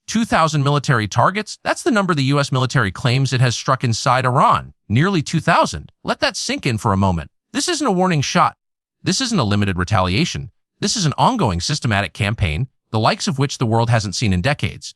2,000 military targets? That's the number the U.S. military claims it has struck inside Iran. Nearly 2,000. Let that sink in for a moment. This isn't a warning shot. This isn't a limited retaliation. This is an ongoing systematic campaign, the likes of which the world hasn't seen in decades.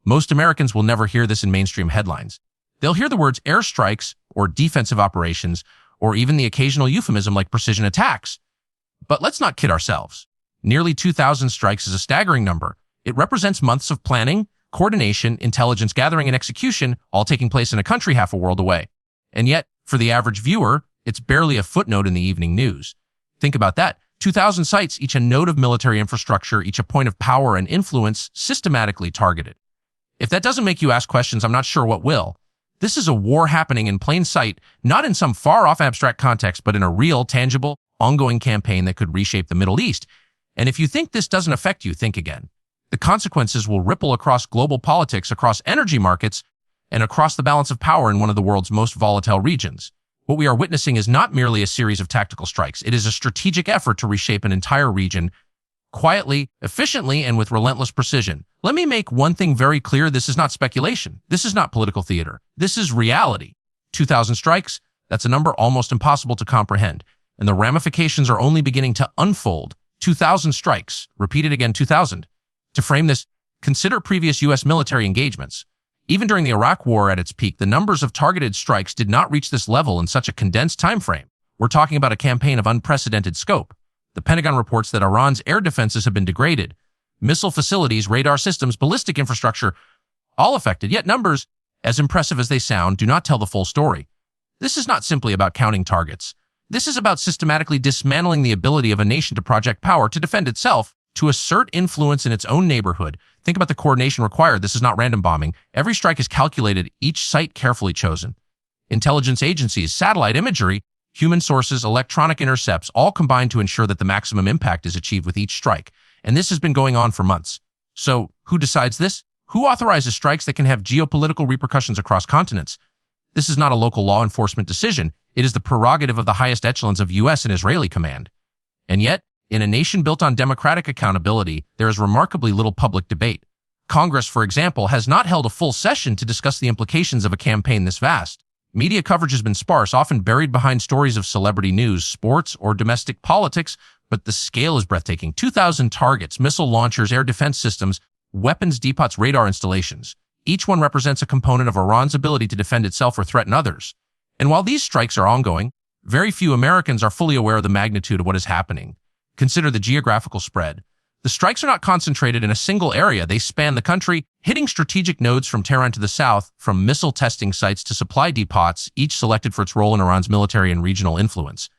Most Americans will never hear this in mainstream headlines. They'll hear the words airstrikes or defensive operations, or even the occasional euphemism like precision attacks. But let's not kid ourselves. Nearly 2,000 strikes is a staggering number. It represents months of planning, coordination, intelligence gathering, and execution, all taking place in a country half a world away. And yet, for the average viewer, it's barely a footnote in the evening news. Think about that. 2,000 sites, each a node of military infrastructure, each a point of power and influence, systematically targeted. If that doesn't make you ask questions, I'm not sure what will. This is a war happening in plain sight, not in some far-off abstract context, but in a real, tangible, ongoing campaign that could reshape the Middle East. And if you think this doesn't affect you, think again. The consequences will ripple across global politics, across energy markets, and across the balance of power in one of the world's most volatile regions. What we are witnessing is not merely a series of tactical strikes. It is a strategic effort to reshape an entire region quietly, efficiently, and with relentless precision. Let me make one thing very clear. This is not speculation. This is not political theater. This is reality. 2,000 strikes, that's a number almost impossible to comprehend. And the ramifications are only beginning to unfold. 2,000 strikes. Repeated again, 2,000. To frame this, consider previous U.S. military engagements. Even during the Iraq War at its peak, the numbers of targeted strikes did not reach this level in such a condensed time frame. We're talking about a campaign of unprecedented scope. The Pentagon reports that Iran's air defenses have been degraded. Missile facilities, radar systems, ballistic infrastructure, all affected. Yet numbers, as impressive as they sound, do not tell the full story. This is not simply about counting targets. This is about systematically dismantling the ability of a nation to project power, to defend itself, to assert influence in its own neighborhood. Think about the coordination required. This is not random bombing. Every strike is calculated, each site carefully chosen. Intelligence agencies, satellite imagery, human sources, electronic intercepts, all combine to ensure that the maximum impact is achieved with each strike. And this has been going on for months. So, who decides this? Who authorizes strikes that can have geopolitical repercussions across continents? This is not a local law enforcement decision. It is the prerogative of the highest echelons of U.S. and Israeli command. And yet, in a nation built on democratic accountability, there is remarkably little public debate. Congress, for example, has not held a full session to discuss the implications of a campaign this vast. Media coverage has been sparse, often buried behind stories of celebrity news, sports, or domestic politics, but the scale is breathtaking. 2,000 targets, missile launchers, air defense systems, weapons depots, radar installations. Each one represents a component of Iran's ability to defend itself or threaten others. And while these strikes are ongoing, very few Americans are fully aware of the magnitude of what is happening. Consider the geographical spread. The strikes are not concentrated in a single area. They span the country, hitting strategic nodes from Tehran to the south, from missile testing sites to supply depots, each selected for its role in Iran's military and regional influence.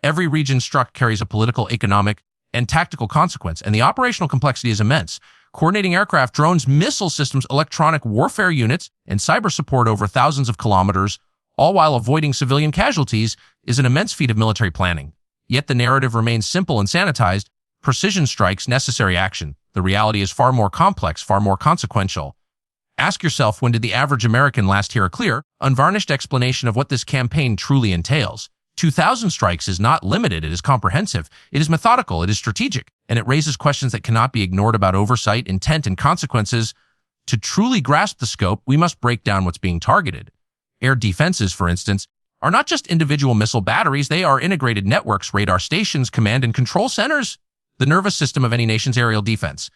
Every region struck carries a political, economic, and tactical consequence, and the operational complexity is immense. Coordinating aircraft, drones, missile systems, electronic warfare units, and cyber support over thousands of kilometers, all while avoiding civilian casualties, is an immense feat of military planning. Yet the narrative remains simple and sanitized. Precision strikes, necessary action. The reality is far more complex, far more consequential. Ask yourself, when did the average American last hear a clear, unvarnished explanation of what this campaign truly entails? 2,000 strikes is not limited, it is comprehensive, it is methodical, it is strategic, and it raises questions that cannot be ignored about oversight, intent, and consequences. To truly grasp the scope, we must break down what's being targeted. Air defenses, for instance, are not just individual missile batteries, they are integrated networks, radar stations, command and control centers, the nervous system of any nation's aerial defense.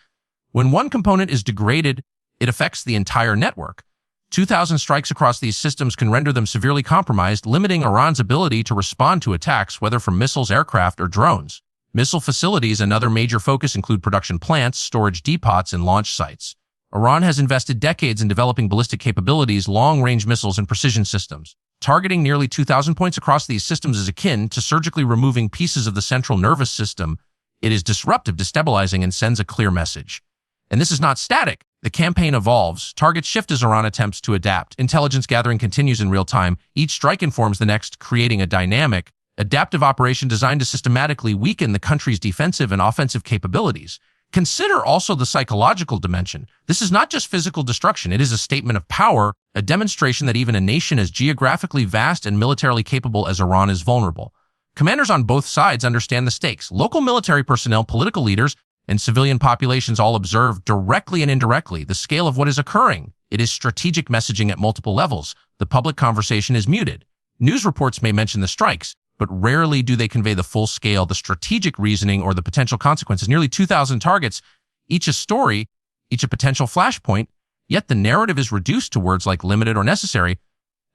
When one component is degraded, it affects the entire network. 2,000 strikes across these systems can render them severely compromised, limiting Iran's ability to respond to attacks, whether from missiles, aircraft, or drones. Missile facilities, another major focus, include production plants, storage depots, and launch sites. Iran has invested decades in developing ballistic capabilities, long-range missiles, and precision systems. Targeting nearly 2,000 points across these systems is akin to surgically removing pieces of the central nervous system. It is disruptive, destabilizing, and sends a clear message. And this is not static. The campaign evolves. Targets shift as Iran attempts to adapt. Intelligence gathering continues in real time. Each strike informs the next, creating a dynamic, adaptive operation designed to systematically weaken the country's defensive and offensive capabilities. Consider also the psychological dimension. This is not just physical destruction. It is a statement of power, a demonstration that even a nation as geographically vast and militarily capable as Iran is vulnerable. Commanders on both sides understand the stakes. Local military personnel, political leaders, and civilian populations all observe directly and indirectly the scale of what is occurring. It is strategic messaging at multiple levels. The public conversation is muted. News reports may mention the strikes, but rarely do they convey the full scale, the strategic reasoning, or the potential consequences. Nearly 2,000 targets, each a story, each a potential flashpoint, yet the narrative is reduced to words like limited or necessary.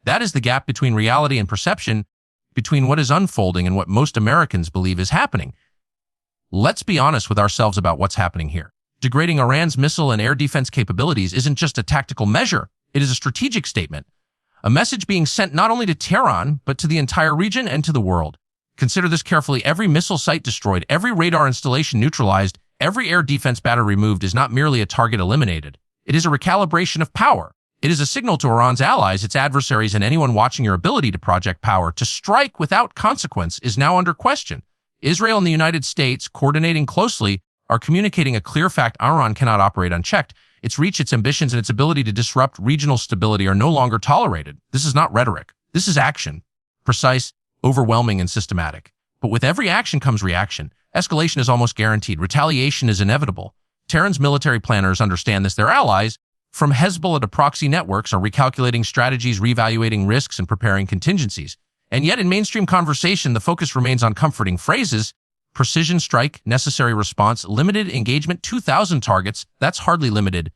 That is the gap between reality and perception, between what is unfolding and what most Americans believe is happening. Let's be honest with ourselves about what's happening here. Degrading Iran's missile and air defense capabilities isn't just a tactical measure. It is a strategic statement. A message being sent not only to Tehran, but to the entire region and to the world. Consider this carefully. Every missile site destroyed, every radar installation neutralized, every air defense battery removed is not merely a target eliminated. It is a recalibration of power. It is a signal to Iran's allies, its adversaries, and anyone watching your ability to project power. To strike without consequence is now under question. Israel and the United States, coordinating closely, are communicating a clear fact: Iran cannot operate unchecked. Its reach, its ambitions, and its ability to disrupt regional stability are no longer tolerated. This is not rhetoric. This is action. Precise, overwhelming, and systematic. But with every action comes reaction. Escalation is almost guaranteed. Retaliation is inevitable. Tehran's military planners understand this. Their allies, from Hezbollah to proxy networks, are recalculating strategies, reevaluating risks, and preparing contingencies. And yet, in mainstream conversation, the focus remains on comforting phrases: precision strike, necessary response, limited engagement, 2,000 targets. That's hardly limited.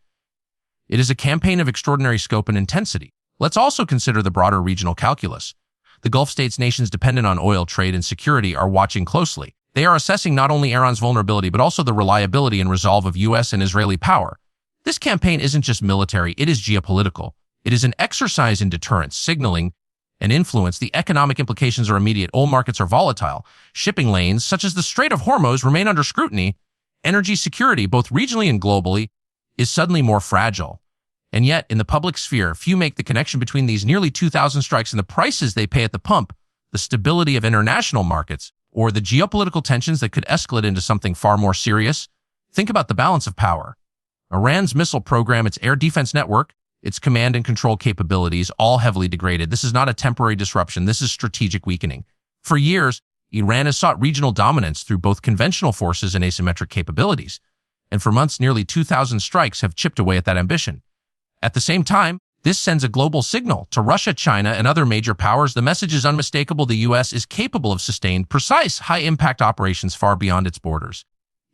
It is a campaign of extraordinary scope and intensity. Let's also consider the broader regional calculus. The Gulf states, nations dependent on oil trade and security, are watching closely. They are assessing not only Iran's vulnerability, but also the reliability and resolve of U.S. and Israeli power. This campaign isn't just military, it is geopolitical. It is an exercise in deterrence, signaling, and influence. The economic implications are immediate. Oil markets are volatile. Shipping lanes, such as the Strait of Hormuz, remain under scrutiny. Energy security, both regionally and globally, is suddenly more fragile. And yet, in the public sphere, few make the connection between these nearly 2,000 strikes and the prices they pay at the pump, the stability of international markets, or the geopolitical tensions that could escalate into something far more serious. Think about the balance of power. Iran's missile program, its air defense network, its command and control capabilities, all heavily degraded. This is not a temporary disruption. This is strategic weakening. For years, Iran has sought regional dominance through both conventional forces and asymmetric capabilities. And for months, nearly 2,000 strikes have chipped away at that ambition. At the same time, this sends a global signal to Russia, China, and other major powers. The message is unmistakable. The U.S. is capable of sustained, precise, high-impact operations far beyond its borders.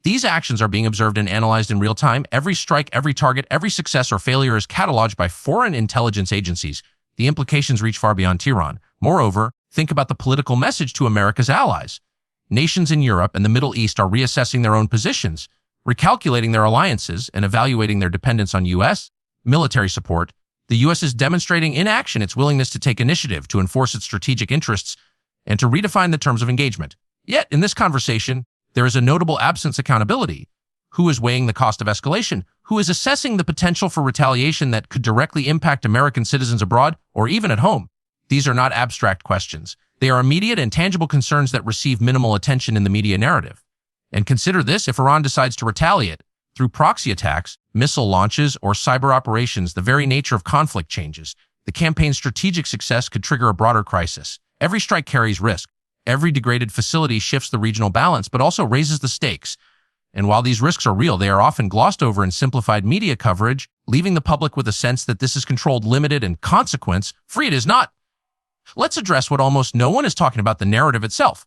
These actions are being observed and analyzed in real time. Every strike, every target, every success or failure is cataloged by foreign intelligence agencies. The implications reach far beyond Tehran. Moreover, think about the political message to America's allies. Nations in Europe and the Middle East are reassessing their own positions, recalculating their alliances, and evaluating their dependence on U.S. military support. The U.S. is demonstrating in action its willingness to take initiative, to enforce its strategic interests, and to redefine the terms of engagement. Yet, in this conversation, there is a notable absence of accountability. Who is weighing the cost of escalation? Who is assessing the potential for retaliation that could directly impact American citizens abroad or even at home? These are not abstract questions. They are immediate and tangible concerns that receive minimal attention in the media narrative. And consider this: if Iran decides to retaliate through proxy attacks, missile launches, or cyber operations, the very nature of conflict changes. The campaign's strategic success could trigger a broader crisis. Every strike carries risk. Every degraded facility shifts the regional balance, but also raises the stakes. And while these risks are real, they are often glossed over in simplified media coverage, leaving the public with a sense that this is controlled, limited, and consequence-free. It is not. Let's address what almost no one is talking about: the narrative itself.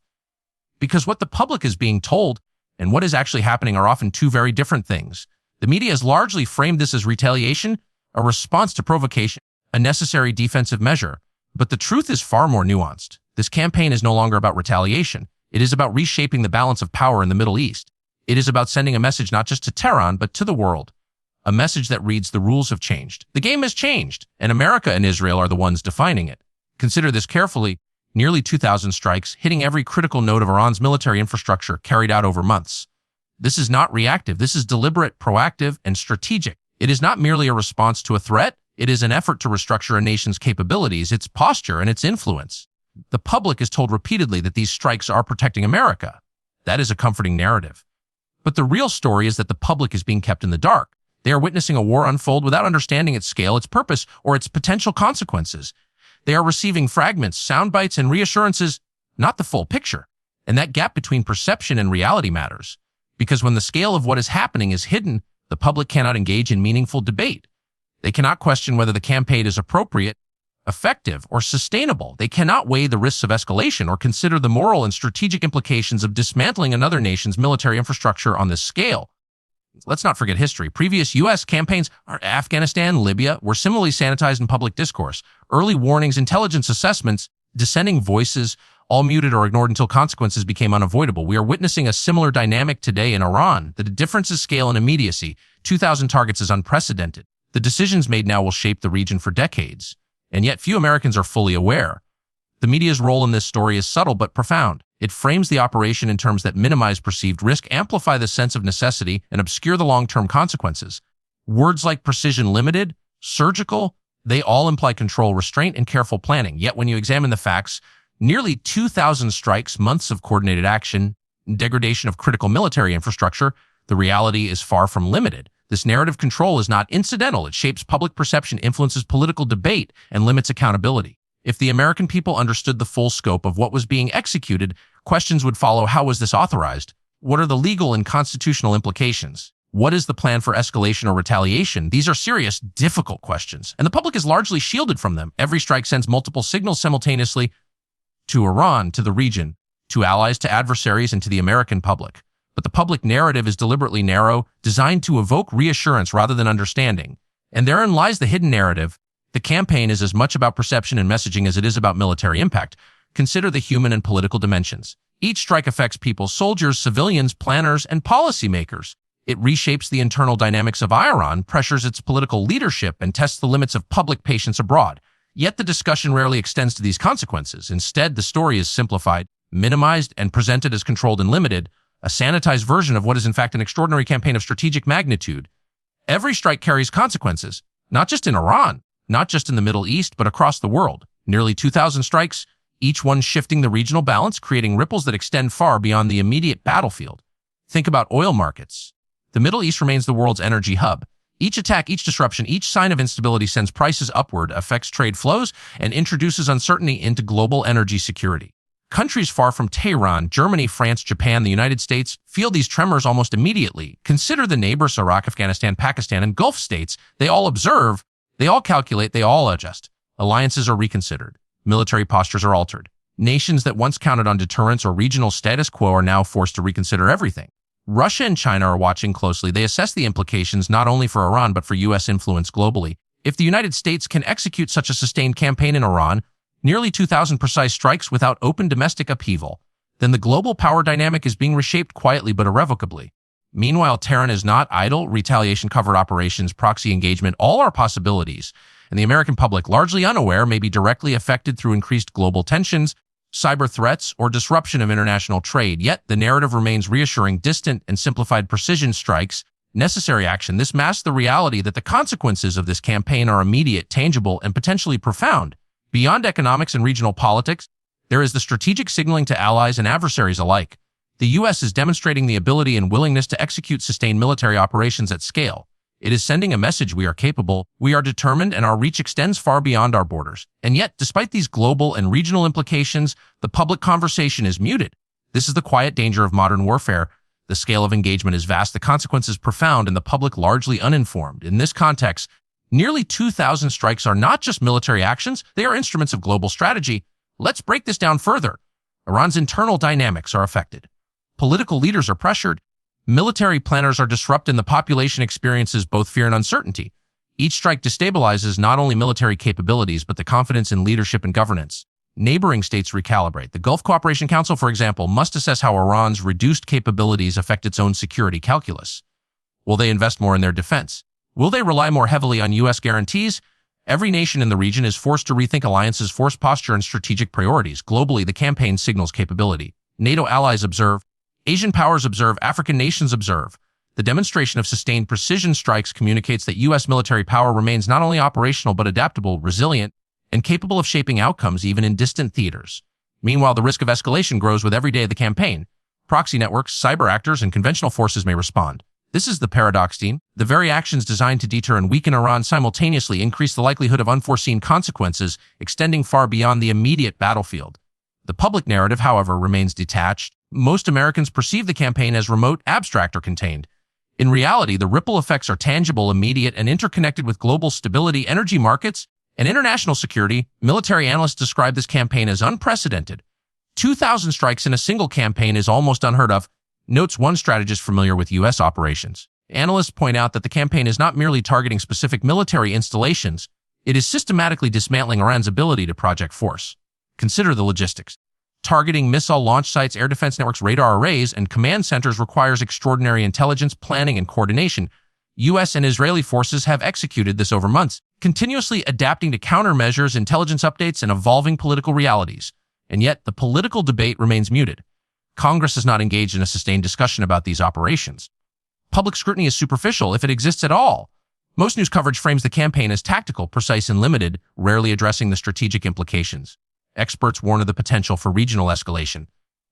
Because what the public is being told and what is actually happening are often two very different things. The media has largely framed this as retaliation, a response to provocation, a necessary defensive measure. But the truth is far more nuanced. This campaign is no longer about retaliation. It is about reshaping the balance of power in the Middle East. It is about sending a message not just to Tehran, but to the world. A message that reads: the rules have changed. The game has changed, and America and Israel are the ones defining it. Consider this carefully. Nearly 2,000 strikes, hitting every critical node of Iran's military infrastructure, carried out over months. This is not reactive. This is deliberate, proactive, and strategic. It is not merely a response to a threat. It is an effort to restructure a nation's capabilities, its posture, and its influence. The public is told repeatedly that these strikes are protecting America. That is a comforting narrative. But the real story is that the public is being kept in the dark. They are witnessing a war unfold without understanding its scale, its purpose, or its potential consequences. They are receiving fragments, sound bites, and reassurances, not the full picture. And that gap between perception and reality matters. Because when the scale of what is happening is hidden, the public cannot engage in meaningful debate. They cannot question whether the campaign is appropriate, effective, or sustainable. They cannot weigh the risks of escalation or consider the moral and strategic implications of dismantling another nation's military infrastructure on this scale. Let's not forget history. Previous U.S. campaigns, Afghanistan, Libya, were similarly sanitized in public discourse. Early warnings, intelligence assessments, dissenting voices, all muted or ignored until consequences became unavoidable. We are witnessing a similar dynamic today in Iran. The difference is scale and immediacy. 2,000 targets is unprecedented. The decisions made now will shape the region for decades. And yet few Americans are fully aware. The media's role in this story is subtle but profound. It frames the operation in terms that minimize perceived risk, amplify the sense of necessity, and obscure the long-term consequences. Words like precision limited, surgical, they all imply control, restraint, and careful planning. Yet when you examine the facts, nearly 2,000 strikes, months of coordinated action, degradation of critical military infrastructure, the reality is far from limited. This narrative control is not incidental. It shapes public perception, influences political debate, and limits accountability. If the American people understood the full scope of what was being executed, questions would follow. How was this authorized? What are the legal and constitutional implications? What is the plan for escalation or retaliation? These are serious, difficult questions, and the public is largely shielded from them. Every strike sends multiple signals simultaneously to Iran, to the region, to allies, to adversaries, and to the American public. But the public narrative is deliberately narrow, designed to evoke reassurance rather than understanding. And therein lies the hidden narrative. The campaign is as much about perception and messaging as it is about military impact. Consider the human and political dimensions. Each strike affects people, soldiers, civilians, planners, and policymakers. It reshapes the internal dynamics of Iran, pressures its political leadership, and tests the limits of public patience abroad. Yet the discussion rarely extends to these consequences. Instead, the story is simplified, minimized, and presented as controlled and limited, a sanitized version of what is in fact an extraordinary campaign of strategic magnitude. Every strike carries consequences, not just in Iran, not just in the Middle East, but across the world. Nearly 2,000 strikes, each one shifting the regional balance, creating ripples that extend far beyond the immediate battlefield. Think about oil markets. The Middle East remains the world's energy hub. Each attack, each disruption, each sign of instability sends prices upward, affects trade flows, and introduces uncertainty into global energy security. Countries far from Tehran, Germany, France, Japan, the United States, feel these tremors almost immediately. Consider the neighbors Iraq, Afghanistan, Pakistan, and Gulf states. They all observe, they all calculate, they all adjust. Alliances are reconsidered. Military postures are altered. Nations that once counted on deterrence or regional status quo are now forced to reconsider everything. Russia and China are watching closely. They assess the implications not only for Iran but for U.S. influence globally. If the United States can execute such a sustained campaign in Iran, nearly 2,000 precise strikes without open domestic upheaval, then the global power dynamic is being reshaped quietly but irrevocably. Meanwhile, Tehran is not idle. Retaliation, covert operations, proxy engagement, all are possibilities, and the American public, largely unaware, may be directly affected through increased global tensions, cyber threats, or disruption of international trade. Yet, the narrative remains reassuring, distant, and simplified precision strikes, necessary action. This masks the reality that the consequences of this campaign are immediate, tangible, and potentially profound. Beyond economics and regional politics, there is the strategic signaling to allies and adversaries alike. The U.S. is demonstrating the ability and willingness to execute sustained military operations at scale. It is sending a message: we are capable, we are determined, and our reach extends far beyond our borders. And yet, despite these global and regional implications, the public conversation is muted. This is the quiet danger of modern warfare. The scale of engagement is vast, the consequences profound, and the public largely uninformed. In this context, nearly 2,000 strikes are not just military actions, they are instruments of global strategy. Let's break this down further. Iran's internal dynamics are affected. Political leaders are pressured. Military planners are disrupted, and the population experiences both fear and uncertainty. Each strike destabilizes not only military capabilities, but the confidence in leadership and governance. Neighboring states recalibrate. The Gulf Cooperation Council, for example, must assess how Iran's reduced capabilities affect its own security calculus. Will they invest more in their defense? Will they rely more heavily on U.S. guarantees? Every nation in the region is forced to rethink alliances, force posture, and strategic priorities. Globally, the campaign signals capability. NATO allies observe. Asian powers observe. African nations observe. The demonstration of sustained precision strikes communicates that U.S. military power remains not only operational but adaptable, resilient, and capable of shaping outcomes even in distant theaters. Meanwhile, the risk of escalation grows with every day of the campaign. Proxy networks, cyber actors, and conventional forces may respond. This is the paradox, Dean. The very actions designed to deter and weaken Iran simultaneously increase the likelihood of unforeseen consequences, extending far beyond the immediate battlefield. The public narrative, however, remains detached. Most Americans perceive the campaign as remote, abstract, or contained. In reality, the ripple effects are tangible, immediate, and interconnected with global stability, energy markets, and international security. Military analysts describe this campaign as unprecedented. 2,000 strikes in a single campaign is almost unheard of, notes one strategist familiar with U.S. operations. Analysts point out that the campaign is not merely targeting specific military installations, it is systematically dismantling Iran's ability to project force. Consider the logistics. Targeting missile launch sites, air defense networks, radar arrays, and command centers requires extraordinary intelligence, planning, and coordination. U.S. and Israeli forces have executed this over months, continuously adapting to countermeasures, intelligence updates, and evolving political realities. And yet, the political debate remains muted. Congress is not engaged in a sustained discussion about these operations. Public scrutiny is superficial, if it exists at all. Most news coverage frames the campaign as tactical, precise, and limited, rarely addressing the strategic implications. Experts warn of the potential for regional escalation.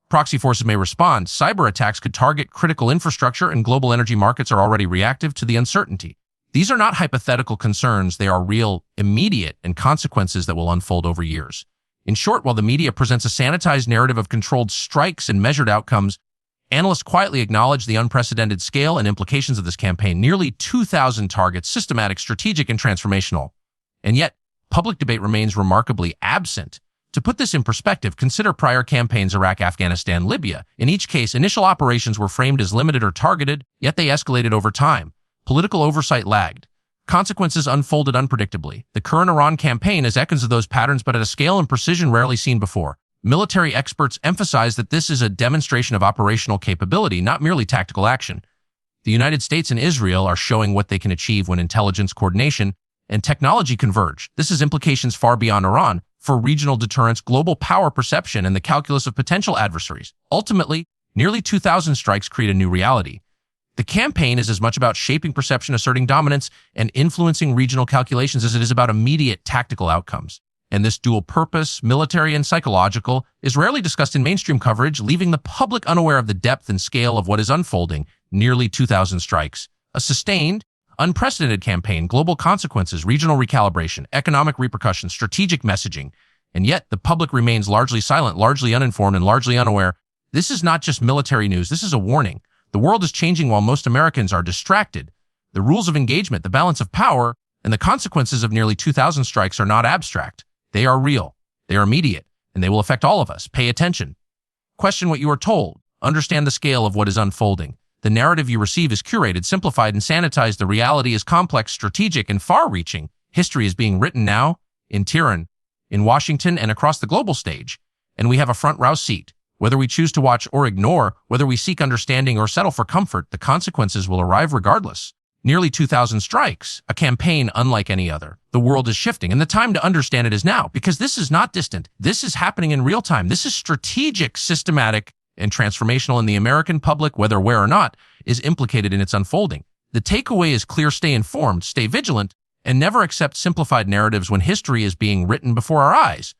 Proxy forces may respond. Cyber attacks could target critical infrastructure, and global energy markets are already reactive to the uncertainty. These are not hypothetical concerns. They are real, immediate, and consequences that will unfold over years. In short, while the media presents a sanitized narrative of controlled strikes and measured outcomes, analysts quietly acknowledge the unprecedented scale and implications of this campaign. Nearly 2,000 targets, systematic, strategic, and transformational. And yet, public debate remains remarkably absent. To put this in perspective, consider prior campaigns: Iraq, Afghanistan, Libya. In each case, initial operations were framed as limited or targeted, yet they escalated over time. Political oversight lagged. Consequences unfolded unpredictably. The current Iran campaign is echoes of those patterns, but at a scale and precision rarely seen before. Military experts emphasize that this is a demonstration of operational capability, not merely tactical action. The United States and Israel are showing what they can achieve when intelligence, coordination, and technology converge. This has implications far beyond Iran, for regional deterrence, global power perception, and the calculus of potential adversaries. Ultimately, nearly 2,000 strikes create a new reality. The campaign is as much about shaping perception, asserting dominance, and influencing regional calculations as it is about immediate tactical outcomes. And this dual purpose, military and psychological, is rarely discussed in mainstream coverage, leaving the public unaware of the depth and scale of what is unfolding. Nearly 2,000 strikes. A sustained, unprecedented campaign, global consequences, regional recalibration, economic repercussions, strategic messaging. And yet, the public remains largely silent, largely uninformed, and largely unaware. This is not just military news, this is a warning. The world is changing while most Americans are distracted. The rules of engagement, the balance of power, and the consequences of nearly 2,000 strikes are not abstract. They are real, they are immediate, and they will affect all of us. Pay attention. Question what you are told. Understand the scale of what is unfolding. The narrative you receive is curated, simplified, and sanitized. The reality is complex, strategic, and far-reaching. History is being written now, in Tehran, in Washington, and across the global stage. And we have a front-row seat. Whether we choose to watch or ignore, whether we seek understanding or settle for comfort, the consequences will arrive regardless. Nearly 2,000 strikes, a campaign unlike any other. The world is shifting, and the time to understand it is now, because this is not distant. This is happening in real time. This is strategic, systematic, and transformational, in the American public, whether aware or not, is implicated in its unfolding. The takeaway is clear: stay informed, stay vigilant, and never accept simplified narratives when history is being written before our eyes.